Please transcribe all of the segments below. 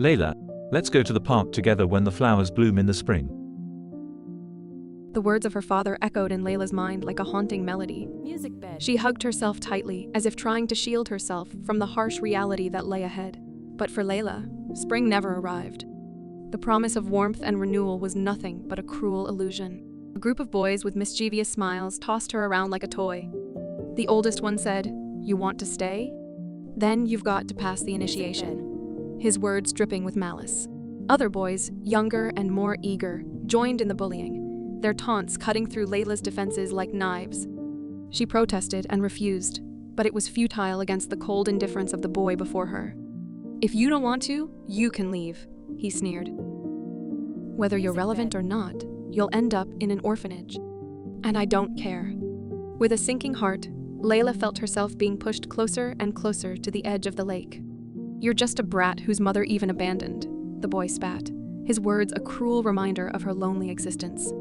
Layla, let's go to the park together when the flowers bloom in the spring. The words of her father echoed in Layla's mind like a haunting melody. She hugged herself tightly, as if trying to shield herself from the harsh reality that lay ahead. But for Layla, spring never arrived. The promise of warmth and renewal was nothing but a cruel illusion. A group of boys with mischievous smiles tossed her around like a toy. The oldest one said, "You want to stay? Then you've got to pass the initiation," his words dripping with malice. Other boys, younger and more eager, joined in the bullying, their taunts cutting through Layla's defenses like knives. She protested and refused, but it was futile against the cold indifference of the boy before her. "If you don't want to, you can leave," he sneered. "Whether you're relevant or not, you'll end up in an orphanage. And I don't care." With a sinking heart, Layla felt herself being pushed closer and closer to the edge of the lake. "You're just a brat whose mother even abandoned," the boy spat, his words a cruel reminder of her lonely existence.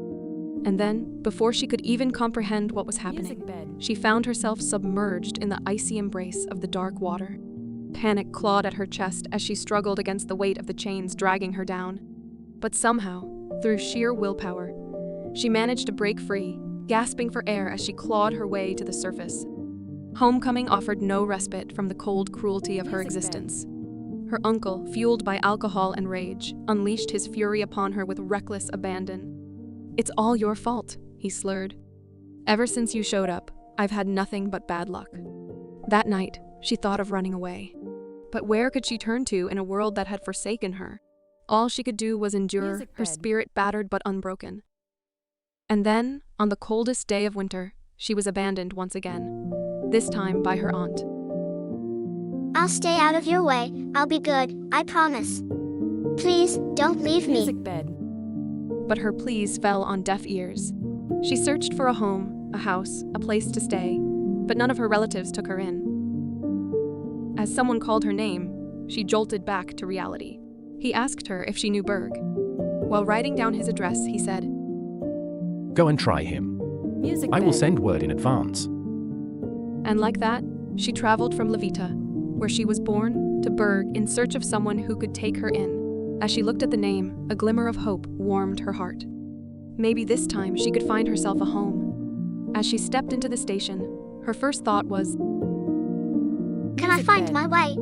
And then, before she could even comprehend what was happening, she found herself submerged in the icy embrace of the dark water. Panic clawed at her chest as she struggled against the weight of the chains dragging her down. But somehow, through sheer willpower, she managed to break free, gasping for air as she clawed her way to the surface. Homecoming offered no respite from the cold cruelty of her existence. Her uncle, fueled by alcohol and rage, unleashed his fury upon her with reckless abandon. "It's all your fault," he slurred. "Ever since you showed up, I've had nothing but bad luck." That night, she thought of running away. But where could she turn to in a world that had forsaken her? All she could do was endure, her spirit battered but unbroken. And then, on the coldest day of winter, she was abandoned once again, this time by her aunt. "I'll stay out of your way, I'll be good, I promise. Please, don't leave me." But her pleas fell on deaf ears. She searched for a home, a house, a place to stay, but none of her relatives took her in. As someone called her name, she jolted back to reality. He asked her if she knew Berg. While writing down his address, he said, "Go and try him. I will send word in advance." And like that, she traveled from Levita, where she was born, to Berg in search of someone who could take her in. As she looked at the name, a glimmer of hope warmed her heart. Maybe this time she could find herself a home. As she stepped into the station, her first thought was, "Can I find my way?"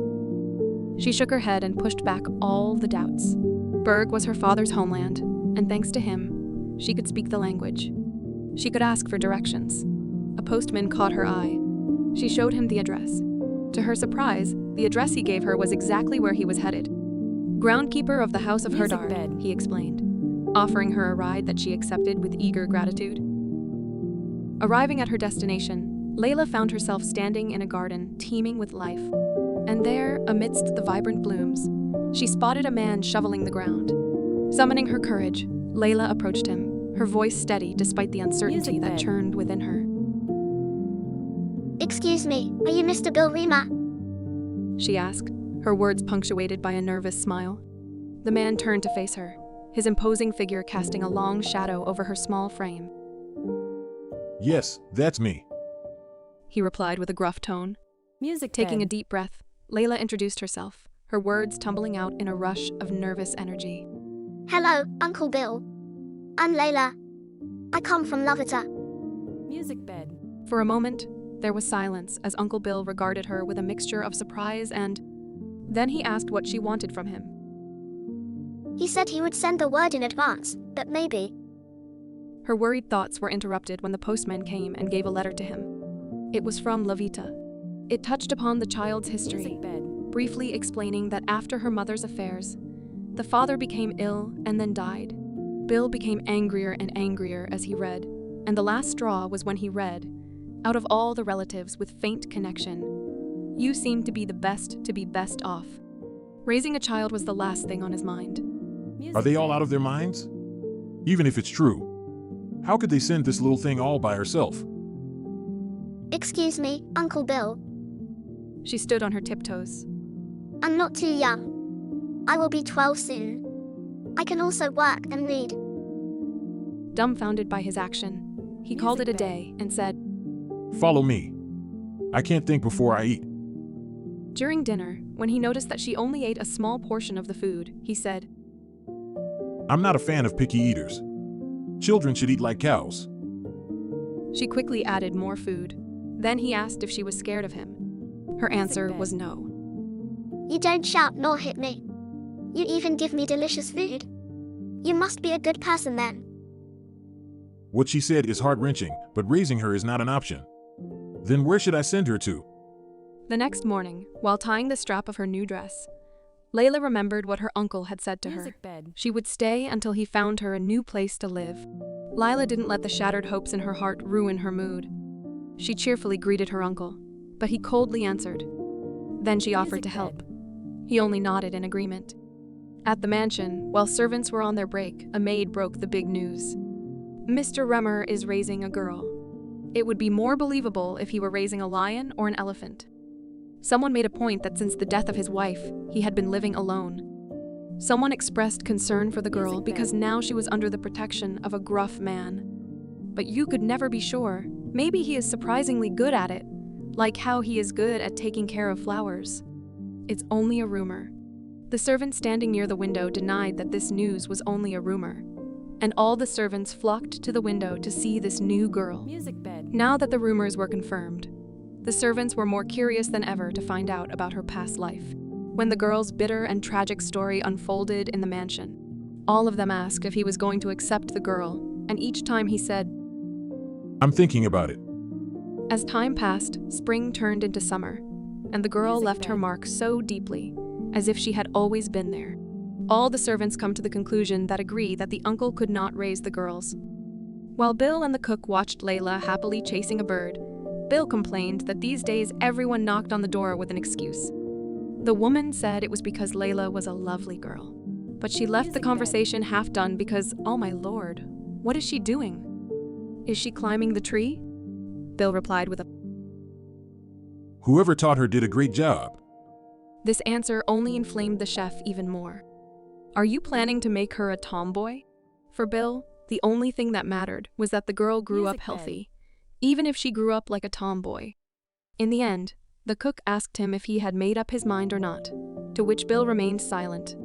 She shook her head and pushed back all the doubts. Berg was her father's homeland, and thanks to him, she could speak the language. She could ask for directions. A postman caught her eye. She showed him the address. To her surprise, the address he gave her was exactly where he was headed. "Groundkeeper of the House of Herdar," he explained, offering her a ride that she accepted with eager gratitude. Arriving at her destination, Layla found herself standing in a garden teeming with life. And there, amidst the vibrant blooms, she spotted a man shoveling the ground. Summoning her courage, Layla approached him, her voice steady despite the uncertainty that churned within her. "Excuse me, are you Mr. Bill Rima?" she asked, her words punctuated by a nervous smile. The man turned to face her, his imposing figure casting a long shadow over her small frame. "Yes, that's me," he replied with a gruff tone. Taking a deep breath, Layla introduced herself, her words tumbling out in a rush of nervous energy. "Hello, Uncle Bill. I'm Layla. I come from Lovita." For a moment, there was silence as Uncle Bill regarded her with a mixture of surprise and... Then he asked what she wanted from him. "He said he would send the word in advance, but maybe..." Her worried thoughts were interrupted when the postman came and gave a letter to him. It was from Levita. It touched upon the child's history, briefly explaining that after her mother's affairs, the father became ill and then died. Bill became angrier and angrier as he read, and the last straw was when he read, "Out of all the relatives with faint connection, you seem to be the best to be best off." Raising a child was the last thing on his mind. "Are they all out of their minds? Even if it's true, how could they send this little thing all by herself?" "Excuse me, Uncle Bill. She stood on her tiptoes. I'm not too young. I will be 12 soon. I can also work and read." Dumbfounded by his action, he called it a day and said, "Follow me. I can't think before I eat." During dinner, when he noticed that she only ate a small portion of the food, he said, I'm not a fan of picky eaters. Children should eat like cows. She quickly added more food. Then he asked if she was scared of him. Her answer was no. You don't shout nor hit me. You even give me delicious food. You must be a good person then. What she said is heart-wrenching, but raising her is not an option. Then where should I send her to? The next morning, while tying the strap of her new dress, Layla remembered what her uncle had said to her. She would stay until he found her a new place to live. Lila didn't let the shattered hopes in her heart ruin her mood. She cheerfully greeted her uncle, but he coldly answered. Then she offered to help. He only nodded in agreement. At the mansion, while servants were on their break, a maid broke the big news. Mr. Remmer is raising a girl. It would be more believable if he were raising a lion or an elephant. Someone made a point that since the death of his wife, he had been living alone. Someone expressed concern for the girl because now she was under the protection of a gruff man. But you could never be sure. Maybe he is surprisingly good at it, like how he is good at taking care of flowers. It's only a rumor. The servant standing near the window denied that this news was only a rumor, and all the servants flocked to the window to see this new girl. Now that the rumors were confirmed, the servants were more curious than ever to find out about her past life. When the girl's bitter and tragic story unfolded in the mansion, all of them asked if he was going to accept the girl, and each time he said, I'm thinking about it. As time passed, spring turned into summer, and the girl left her mark so deeply, as if she had always been there. All the servants come to the conclusion that agree that the uncle could not raise the girls. While Bill and the cook watched Layla happily chasing a bird, Bill complained that these days everyone knocked on the door with an excuse. The woman said it was because Layla was a lovely girl, but she left the conversation half done because, oh my lord, what is she doing? Is she climbing the tree? Bill replied with a Whoever taught her did a great job. This answer only inflamed the chef even more. Are you planning to make her a tomboy? For Bill, the only thing that mattered was that the girl grew up healthy, even if she grew up like a tomboy. In the end, the cook asked him if he had made up his mind or not, to which Bill remained silent.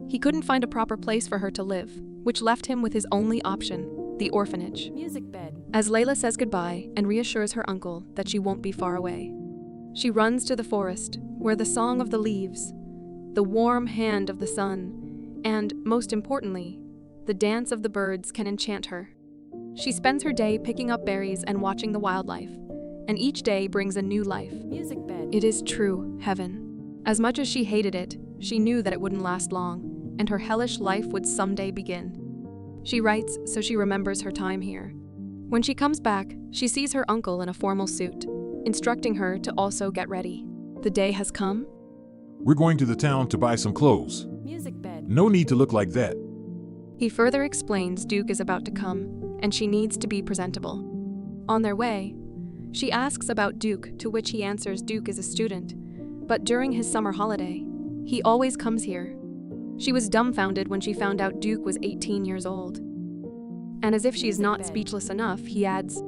He couldn't find a proper place for her to live, which left him with his only option, the orphanage. As Layla says goodbye and reassures her uncle that she won't be far away, she runs to the forest, where the song of the leaves, the warm hand of the sun, and, most importantly, the dance of the birds can enchant her. She spends her day picking up berries and watching the wildlife, and each day brings a new life. It is true heaven. As much as she hated it, she knew that it wouldn't last long, and her hellish life would someday begin. She writes so she remembers her time here. When she comes back, she sees her uncle in a formal suit, instructing her to also get ready. The day has come. We're going to the town to buy some clothes. No need to look like that. He further explains Duke is about to come, and she needs to be presentable. On their way, she asks about Duke, to which he answers Duke is a student, but during his summer holiday, he always comes here. She was dumbfounded when she found out Duke was 18 years old. And as if she's not speechless enough, he adds,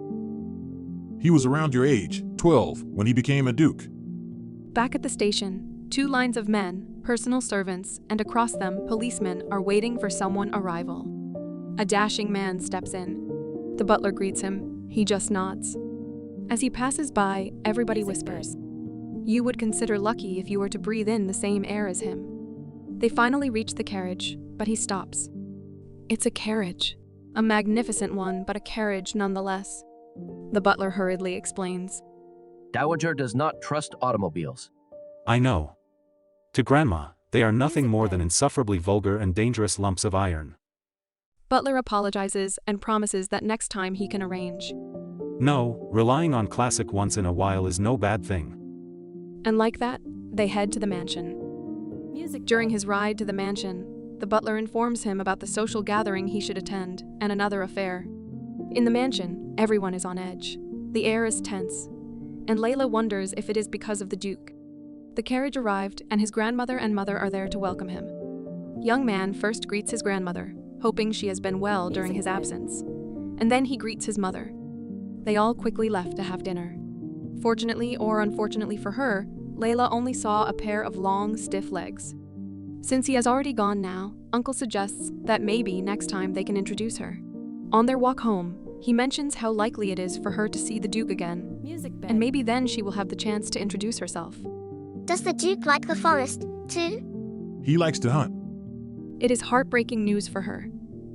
He was around your age, 12, when he became a duke. Back at the station, 2 lines of men, personal servants, and across them, policemen are waiting for someone's arrival. A dashing man steps in. The butler greets him. He just nods. As he passes by, everybody whispers. You would consider lucky if you were to breathe in the same air as him. They finally reach the carriage, but he stops. It's a carriage. A magnificent one, but a carriage nonetheless. The butler hurriedly explains. Dowager does not trust automobiles. I know. To Grandma, they are nothing more than insufferably vulgar and dangerous lumps of iron. Butler apologizes and promises that next time he can arrange. No, relying on classic once in a while is no bad thing. And like that, they head to the mansion. During his ride to the mansion, the butler informs him about the social gathering he should attend and another affair. In the mansion, everyone is on edge. The air is tense, and Layla wonders if it is because of the Duke. The carriage arrived, and his grandmother and mother are there to welcome him. Young man first greets his grandmother, hoping she has been well during his absence, and then he greets his mother. They all quickly left to have dinner. Fortunately or unfortunately for her, Layla only saw a pair of long, stiff legs. Since he has already gone now, Uncle suggests that maybe next time they can introduce her. On their walk home, he mentions how likely it is for her to see the Duke again, and maybe then she will have the chance to introduce herself. Does the Duke like the forest, too? He likes to hunt. It is heartbreaking news for her,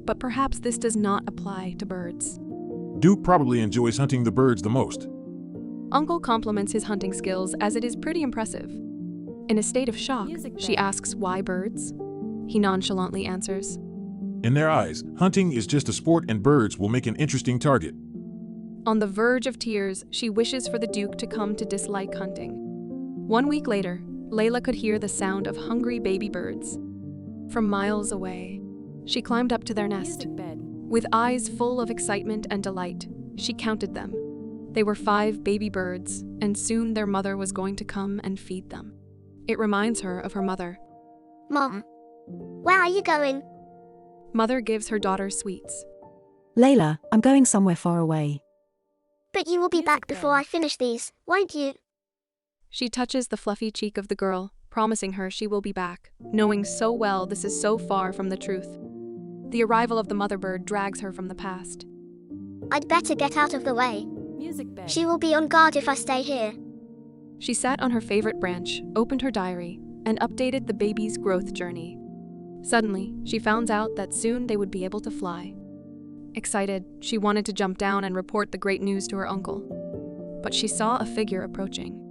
but perhaps this does not apply to birds. Duke probably enjoys hunting the birds the most. Uncle compliments his hunting skills as it is pretty impressive. In a state of shock, she asks why birds. He nonchalantly answers. In their eyes, hunting is just a sport and birds will make an interesting target. On the verge of tears, she wishes for the Duke to come to dislike hunting. 1 week later, Layla could hear the sound of hungry baby birds. From miles away, she climbed up to their nest. With eyes full of excitement and delight, she counted them. They were 5 baby birds, and soon their mother was going to come and feed them. It reminds her of her mother. Mom, where are you going? Mother gives her daughter sweets. Layla, I'm going somewhere far away. But you will be back before I finish these, won't you? She touches the fluffy cheek of the girl, promising her she will be back, knowing so well this is so far from the truth. The arrival of the mother bird drags her from the past. I'd better get out of the way. She will be on guard if I stay here. She sat on her favorite branch, opened her diary, and updated the baby's growth journey. Suddenly, she found out that soon they would be able to fly. Excited, she wanted to jump down and report the great news to her uncle. But she saw a figure approaching.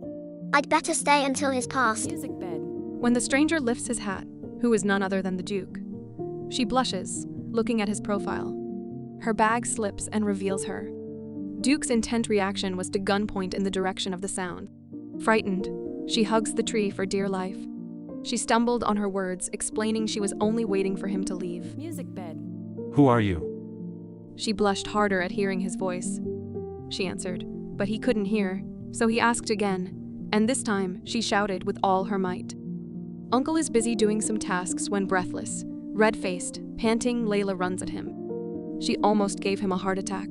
I'd better stay until he's passed. When the stranger lifts his hat, who is none other than the Duke, she blushes, looking at his profile. Her bag slips and reveals her. Duke's intent reaction was to gunpoint in the direction of the sound. Frightened, she hugs the tree for dear life. She stumbled on her words, explaining she was only waiting for him to leave. Who are you? She blushed harder at hearing his voice. She answered, but he couldn't hear, so he asked again, and this time she shouted with all her might. Uncle is busy doing some tasks when breathless, red-faced, panting, Layla runs at him. She almost gave him a heart attack.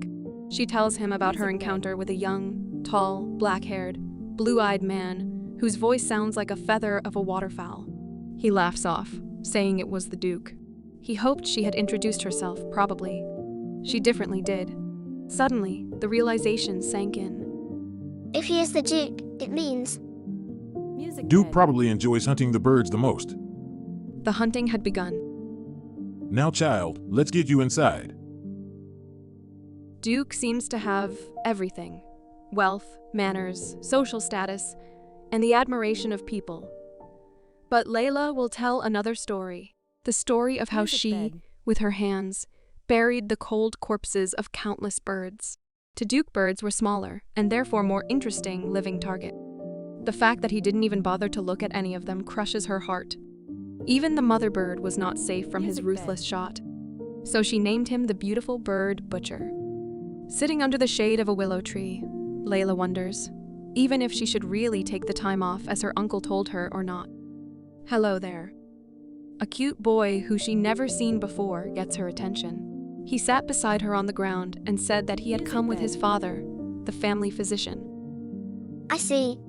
She tells him about her encounter with a young, tall, black-haired, blue-eyed man whose voice sounds like a feather of a waterfowl. He laughs off, saying it was the Duke. He hoped she had introduced herself, probably. She differently did. Suddenly, the realization sank in. If he is the Duke, it means... Duke probably enjoys hunting the birds the most. The hunting had begun. Now, child, let's get you inside. Duke seems to have everything. Wealth, manners, social status, and the admiration of people. But Layla will tell another story. The story of how she, with her hands, buried the cold corpses of countless birds. To Duke, birds were smaller, and therefore more interesting living target. The fact that he didn't even bother to look at any of them crushes her heart. Even the mother bird was not safe from his ruthless shot. So she named him the beautiful bird butcher. Sitting under the shade of a willow tree, Layla wonders, even if she should really take the time off as her uncle told her or not. Hello there. A cute boy who she never seen before gets her attention. He sat beside her on the ground and said that he had come with his father, the family physician. I see.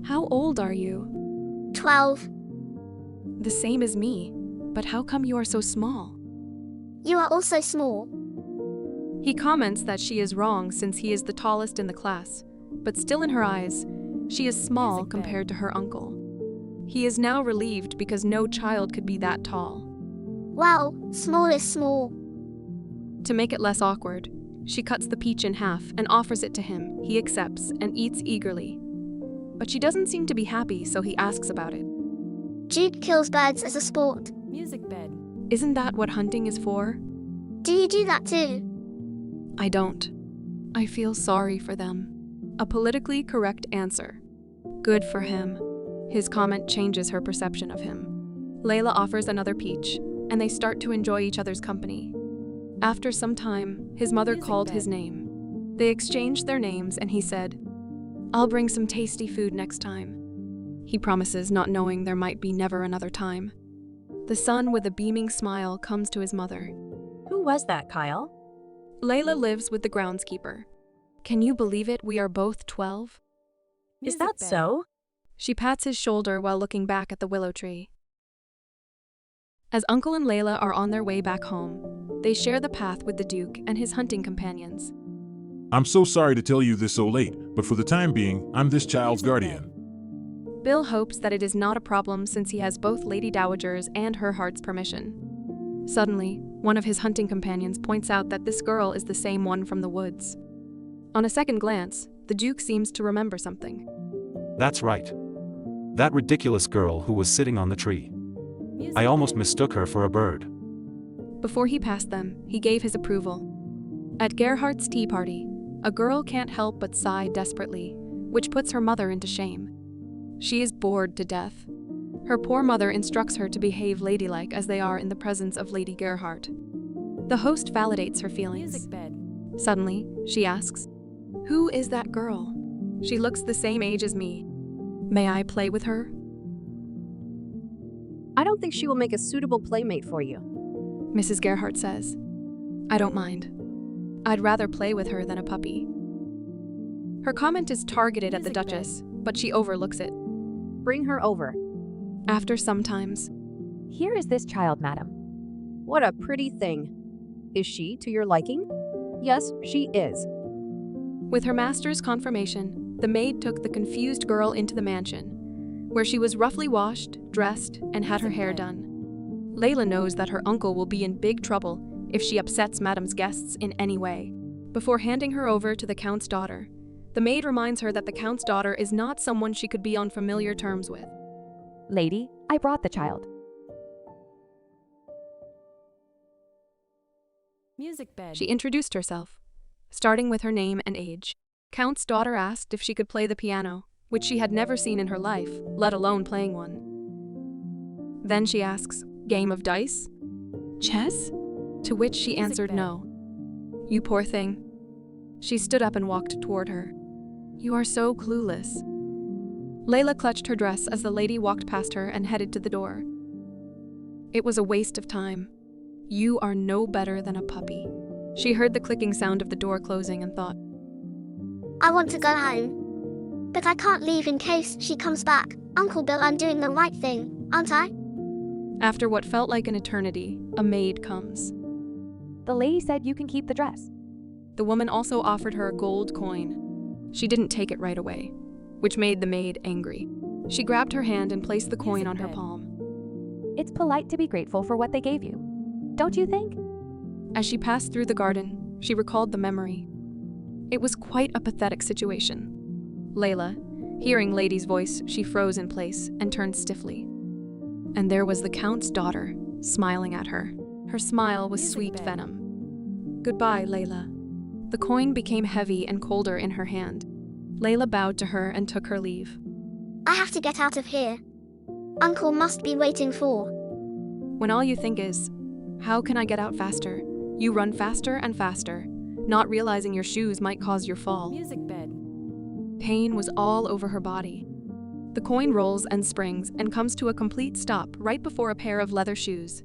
How old are you? 12. The same as me, but how come you are so small? You are also small. He comments that she is wrong since he is the tallest in the class, but still in her eyes, she is small compared to her uncle. He is now relieved because no child could be that tall. Well, small is small. To make it less awkward, she cuts the peach in half and offers it to him. He accepts and eats eagerly. But she doesn't seem to be happy, so he asks about it. Duke kills birds as a sport. Isn't that what hunting is for? Do you do that too? I don't. I feel sorry for them. A politically correct answer. Good for him. His comment changes her perception of him. Layla offers another peach, and they start to enjoy each other's company. After some time, his mother called his name. They exchanged their names, and he said, "I'll bring some tasty food next time." He promises, not knowing there might be never another time. The son with a beaming smile comes to his mother. Who was that, Kyle? Layla lives with the groundskeeper. Can you believe it? We are both 12. Is that so? She pats his shoulder while looking back at the willow tree. As Uncle and Layla are on their way back home, they share the path with the Duke and his hunting companions. I'm so sorry to tell you this so late, but for the time being, I'm this child's guardian. Bill hopes that it is not a problem since he has both Lady Dowager's and her heart's permission. Suddenly, one of his hunting companions points out that this girl is the same one from the woods. On a second glance, the Duke seems to remember something. That's right. That ridiculous girl who was sitting on the tree. I almost mistook her for a bird. Before he passed them, he gave his approval. At Gerhardt's tea party, a girl can't help but sigh desperately, which puts her mother into shame. She is bored to death. Her poor mother instructs her to behave ladylike as they are in the presence of Lady Gerhardt. The host validates her feelings. Suddenly, she asks, "Who is that girl? She looks the same age as me. May I play with her?" I don't think she will make a suitable playmate for you. Mrs. Gerhardt says. "I don't mind. I'd rather play with her than a puppy." Her comment is targeted at the Duchess, but she overlooks it. Bring her over. After some times, Here is this child, madam. What a pretty thing. Is she to your liking? Yes, she is. with her master's confirmation, the maid took the confused girl into the mansion, where she was roughly washed, dressed, and had her hair done. Layla knows that her uncle will be in big trouble if she upsets Madam's guests in any way. Before handing her over to the Count's daughter, the maid reminds her that the Count's daughter is not someone she could be on familiar terms with. Lady, I brought the child. She introduced herself, starting with her name and age. Count's daughter asked if she could play the piano, which she had never seen in her life, let alone playing one. Then she asks, "Game of dice? Chess?" To which she answered no. "You poor thing." She stood up and walked toward her. "You are so clueless." Layla clutched her dress as the lady walked past her and headed to the door. It was a waste of time. "You are no better than a puppy." She heard the clicking sound of the door closing and thought, I want to go home. But I can't leave in case she comes back. Uncle Bill, I'm doing the right thing, aren't I? after what felt like an eternity, a maid comes. The lady said you can keep the dress. The woman also offered her a gold coin. She didn't take it right away, which made the maid angry. She grabbed her hand and placed the coin on her palm. It's polite to be grateful for what they gave you. Don't you think? As she passed through the garden, she recalled the memory. It was quite a pathetic situation. Layla, hearing Lady's voice, she froze in place and turned stiffly. And there was the Count's daughter, smiling at her. Her smile was sweet venom. "Goodbye, Layla." The coin became heavy and colder in her hand. Layla bowed to her and took her leave. I have to get out of here. Uncle must be waiting for. When all you think is, "How can I get out faster?" you run faster and faster, not realizing your shoes might cause your fall. Pain was all over her body. The coin rolls and springs and comes to a complete stop right before a pair of leather shoes.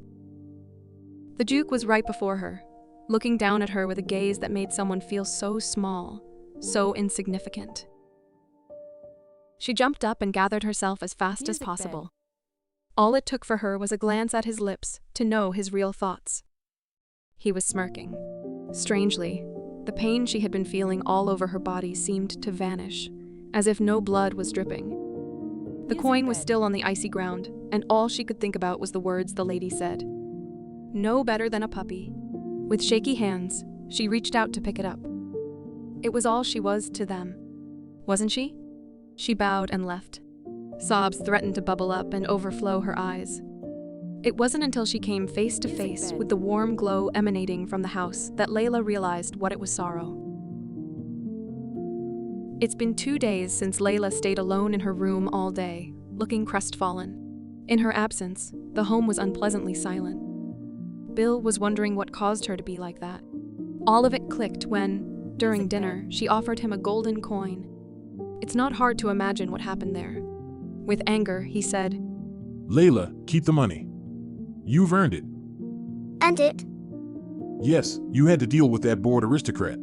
The Duke was right before her, looking down at her with a gaze that made someone feel so small, so insignificant. She jumped up and gathered herself as fast as possible. All it took for her was a glance at his lips to know his real thoughts. He was smirking. Strangely, the pain she had been feeling all over her body seemed to vanish, as if no blood was dripping. The coin was still on the icy ground, and all she could think about was the words the lady said. No better than a puppy. With shaky hands, she reached out to pick it up. It was all she was to them. Wasn't she? She bowed and left. Sobs threatened to bubble up and overflow her eyes. It wasn't until she came face to face with the warm glow emanating from the house that Layla realized what it was sorrow. It's been 2 days since Layla stayed alone in her room all day, looking crestfallen. In her absence, the home was unpleasantly silent. Bill was wondering what caused her to be like that. All of it clicked when, during dinner, she offered him a golden coin. It's not hard to imagine what happened there. With anger, he said, Layla, keep the money. You've earned it. And it? Yes, you had to deal with that bored aristocrat.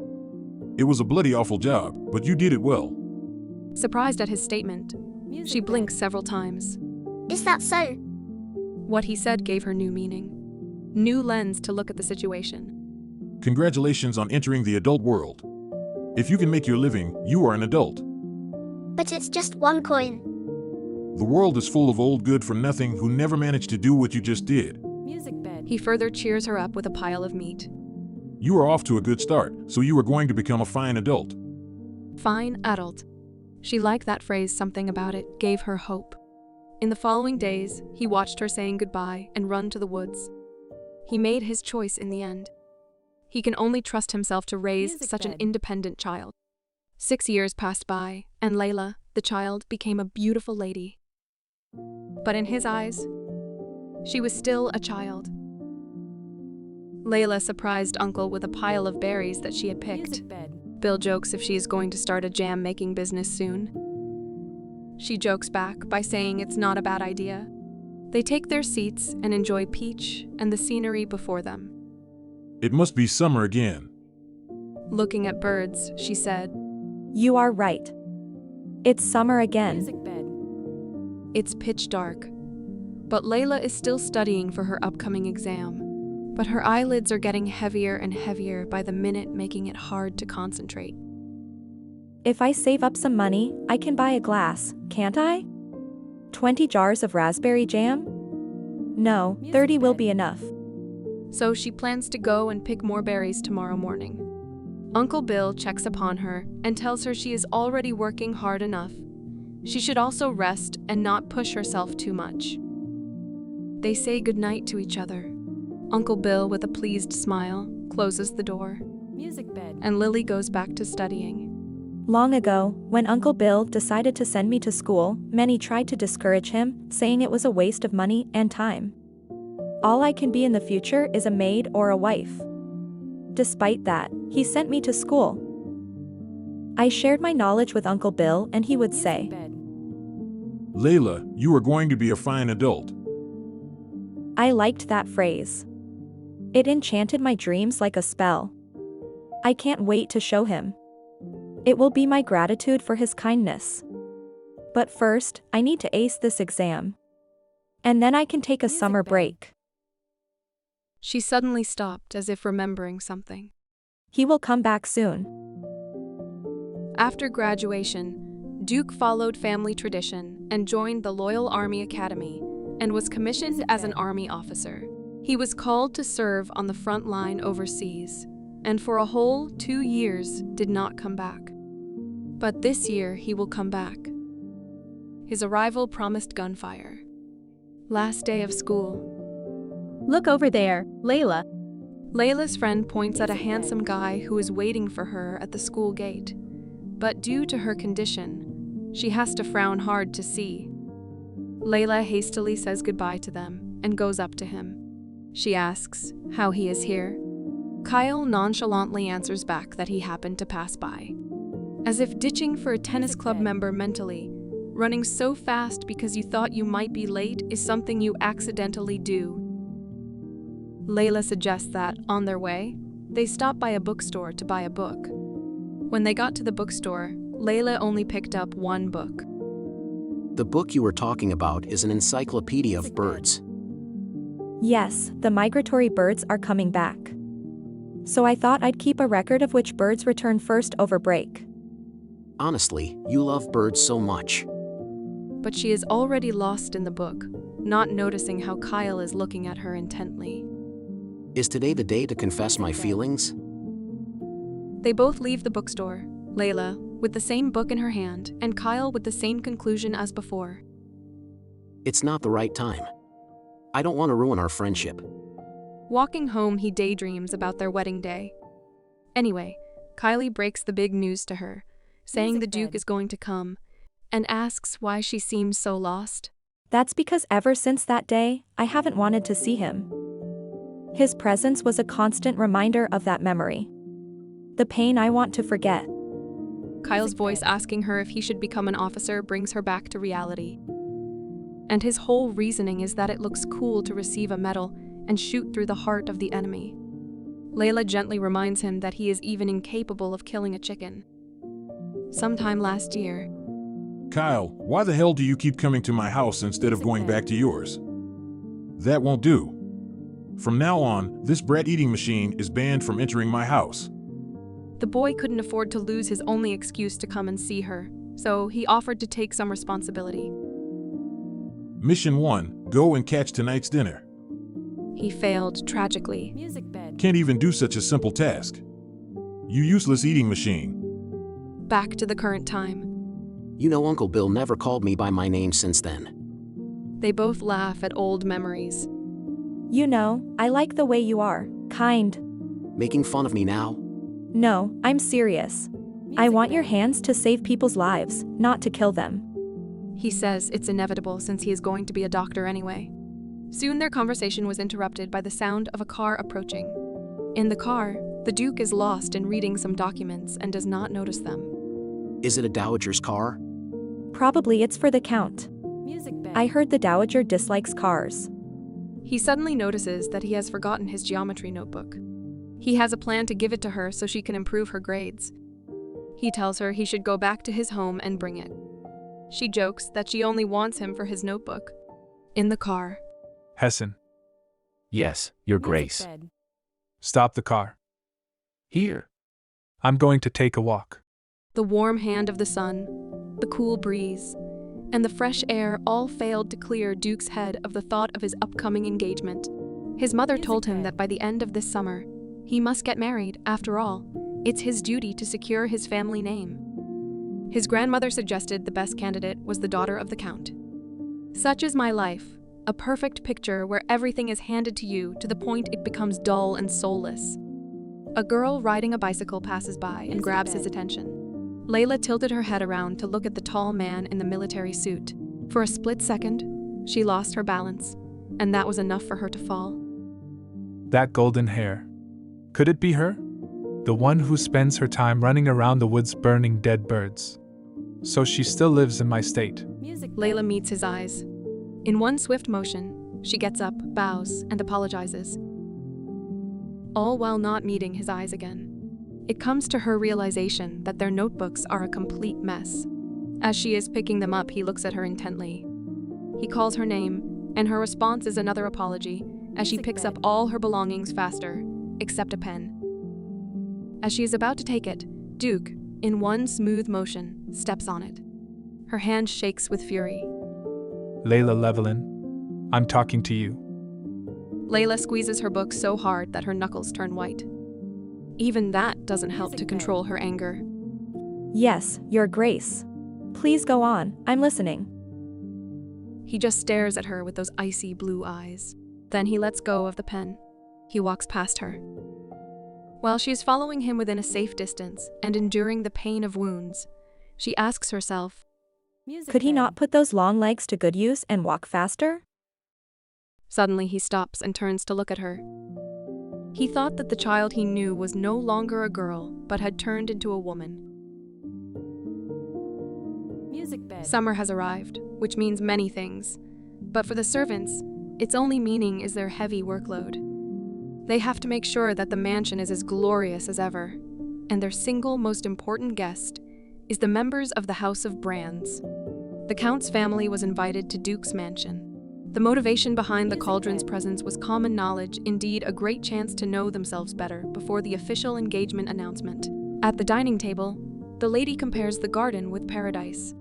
It was a bloody awful job, but you did it well. Surprised at his statement, She blinks several times. Is that so? What he said gave her new meaning. New lens to look at the situation. Congratulations on entering the adult world. If you can make your living, you are an adult. But it's just one coin. The world is full of old good-for-nothing who never managed to do what you just did. He further cheers her up with a pile of meat. You are off to a good start, so you are going to become a fine adult. Fine adult. She liked that phrase. Something about it gave her hope. In the following days, he watched her saying goodbye and run to the woods. He made his choice in the end. He can only trust himself to raise such an independent child. 6 years passed by, and Layla, the child, became a beautiful lady. But in his eyes, she was still a child. Layla surprised Uncle with a pile of berries that she had picked. Bill jokes if she is going to start a jam-making business soon. She jokes back by saying it's not a bad idea. They take their seats and enjoy Peach and the scenery before them. It must be summer again. Looking at birds, she said, You are right. It's summer again. It's pitch dark. But Layla is still studying for her upcoming exam. But her eyelids are getting heavier and heavier by the minute, making it hard to concentrate. If I save up some money, I can buy a glass, can't I? 20 jars of raspberry jam? No, 30 will be enough. So she plans to go and pick more berries tomorrow morning. Uncle Bill checks upon her and tells her she is already working hard enough. She should also rest and not push herself too much. They say goodnight to each other. Uncle Bill, with a pleased smile, closes the door. And Lily goes back to studying. Long ago, when Uncle Bill decided to send me to school, many tried to discourage him, saying it was a waste of money and time. All I can be in the future is a maid or a wife. Despite that, he sent me to school. I shared my knowledge with Uncle Bill and he would say, Layla, you are going to be a fine adult. I liked that phrase. It enchanted my dreams like a spell. I can't wait to show him. It will be my gratitude for his kindness. But first, I need to ace this exam. And then I can take a summer break. She suddenly stopped, as if remembering something. He will come back soon. After graduation, Duke followed family tradition and joined the Loyal Army Academy and was commissioned as an army officer. He was called to serve on the front line overseas, and for a whole 2 years did not come back. But this year he will come back. His arrival promised gunfire. Last day of school. Look over there, Layla. Layla's friend points at a handsome guy who is waiting for her at the school gate. But due to her condition, she has to frown hard to see. Layla hastily says goodbye to them and goes up to him. She asks how he is here. Kyle nonchalantly answers back that he happened to pass by. As if ditching for a tennis club member mentally, running so fast because you thought you might be late is something you accidentally do. Layla suggests that, on their way, they stop by a bookstore to buy a book. When they got to the bookstore, Layla only picked up one book. The book you were talking about is an encyclopedia of birds. Yes, the migratory birds are coming back. So I thought I'd keep a record of which birds return first over break. Honestly, you love birds so much. But she is already lost in the book, not noticing how Kyle is looking at her intently. Is today the day to confess my feelings? They both leave the bookstore, Layla with the same book in her hand and Kyle with the same conclusion as before. It's not the right time. I don't want to ruin our friendship. Walking home, he daydreams about their wedding day. Anyway, Kylie breaks the big news to her, saying the Duke is going to come, and asks why she seems so lost. That's because ever since that day, I haven't wanted to see him. His presence was a constant reminder of that memory. The pain I want to forget. Kyle's voice asking her if he should become an officer brings her back to reality. And his whole reasoning is that it looks cool to receive a medal and shoot through the heart of the enemy. Layla gently reminds him that he is even incapable of killing a chicken. Sometime last year, Kyle, why the hell do you keep coming to my house instead of going back to yours? That won't do. From now on, this bread eating machine is banned from entering my house. The boy couldn't afford to lose his only excuse to come and see her, so he offered to take some responsibility. Mission 1, go and catch tonight's dinner. He failed tragically. Can't even do such a simple task. You useless eating machine. Back to the current time. You know Uncle Bill never called me by my name since then. They both laugh at old memories. You know, I like the way you are. Kind. Making fun of me now? No, I'm serious. I want your hands to save people's lives, not to kill them. He says it's inevitable since he is going to be a doctor anyway. Soon their conversation was interrupted by the sound of a car approaching. In the car, the Duke is lost in reading some documents and does not notice them. Is it a dowager's car? Probably it's for the Count. I heard the Dowager dislikes cars. He suddenly notices that he has forgotten his geometry notebook. He has a plan to give it to her so she can improve her grades. He tells her he should go back to his home and bring it. She jokes that she only wants him for his notebook. In the car. Hessen. Yes, Your Grace. Stop the car. Here. I'm going to take a walk. The warm hand of the sun, the cool breeze, and the fresh air all failed to clear Duke's head of the thought of his upcoming engagement. His mother told him that by the end of this summer, he must get married. After all, it's his duty to secure his family name. His grandmother suggested the best candidate was the daughter of the Count. Such is my life, a perfect picture where everything is handed to you to the point it becomes dull and soulless. A girl riding a bicycle passes by and grabs his attention. Layla tilted her head around to look at the tall man in the military suit. For a split second, she lost her balance, and that was enough for her to fall. That golden hair. Could it be her? The one who spends her time running around the woods burning dead birds. So she still lives in my state. Layla meets his eyes. In one swift motion, she gets up, bows, and apologizes. All while not meeting his eyes again. It comes to her realization that their notebooks are a complete mess. As she is picking them up, he looks at her intently. He calls her name, and her response is another apology as she picks up all her belongings faster, except a pen. As she is about to take it, Duke, in one smooth motion, steps on it. Her hand shakes with fury. Layla Levelin, I'm talking to you. Layla squeezes her book so hard that her knuckles turn white. Even that doesn't help to control her anger. Yes, Your Grace. Please go on, I'm listening. He just stares at her with those icy blue eyes. Then he lets go of the pen. He walks past her. While she is following him within a safe distance and enduring the pain of wounds, she asks herself, could he not put those long legs to good use and walk faster? Suddenly he stops and turns to look at her. He thought that the child he knew was no longer a girl, but had turned into a woman. Summer has arrived, which means many things. But for the servants, its only meaning is their heavy workload. They have to make sure that the mansion is as glorious as ever, and their single most important guest is the members of the House of Brands. The Count's family was invited to Duke's mansion. The motivation behind the cauldron's presence was common knowledge, indeed a great chance to know themselves better before the official engagement announcement. At the dining table, the lady compares the garden with paradise.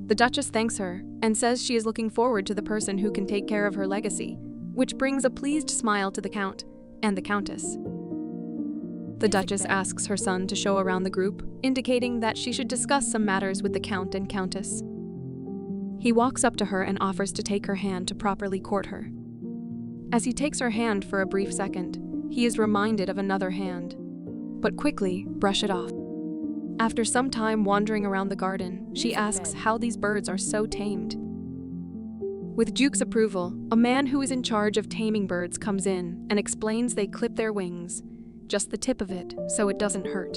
The Duchess thanks her and says she is looking forward to the person who can take care of her legacy, which brings a pleased smile to the Count and the Countess. The Duchess asks her son to show around the group, indicating that she should discuss some matters with the Count and Countess. He walks up to her and offers to take her hand to properly court her. As he takes her hand for a brief second, he is reminded of another hand, but quickly brush it off. After some time wandering around the garden, she asks how these birds are so tamed. With Duke's approval, a man who is in charge of taming birds comes in and explains they clip their wings, just the tip of it, so it doesn't hurt.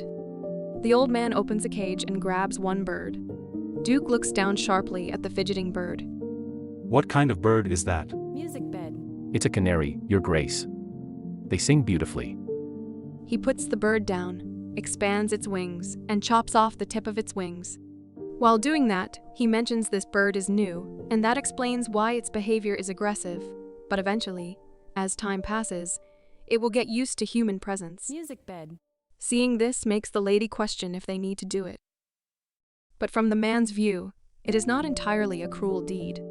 The old man opens a cage and grabs one bird. Duke looks down sharply at the fidgeting bird. What kind of bird is that? It's a canary, Your Grace. They sing beautifully. He puts the bird down, expands its wings, and chops off the tip of its wings. While doing that, he mentions this bird is new, and that explains why its behavior is aggressive, but eventually, as time passes, it will get used to human presence. Seeing this makes the lady question if they need to do it. But from the man's view, it is not entirely a cruel deed.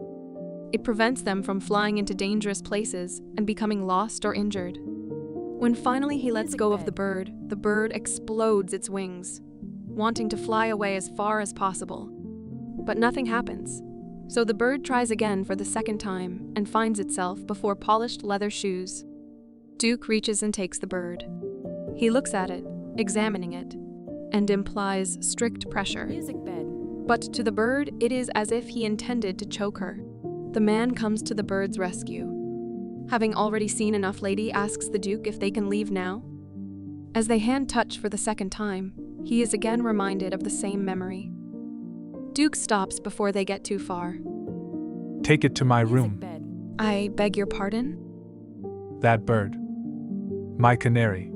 It prevents them from flying into dangerous places and becoming lost or injured. When finally he lets go of the bird explodes its wings, wanting to fly away as far as possible. But nothing happens, so the bird tries again for the second time and finds itself before polished leather shoes. Duke reaches and takes the bird. He looks at it, examining it, and implies strict pressure. But to the bird, it is as if he intended to choke her. The man comes to the bird's rescue. Having already seen enough, lady asks the Duke if they can leave now. As they hand touch for the second time, he is again reminded of the same memory. Duke stops before they get too far. Take it to my room. I beg your pardon? That bird. My canary.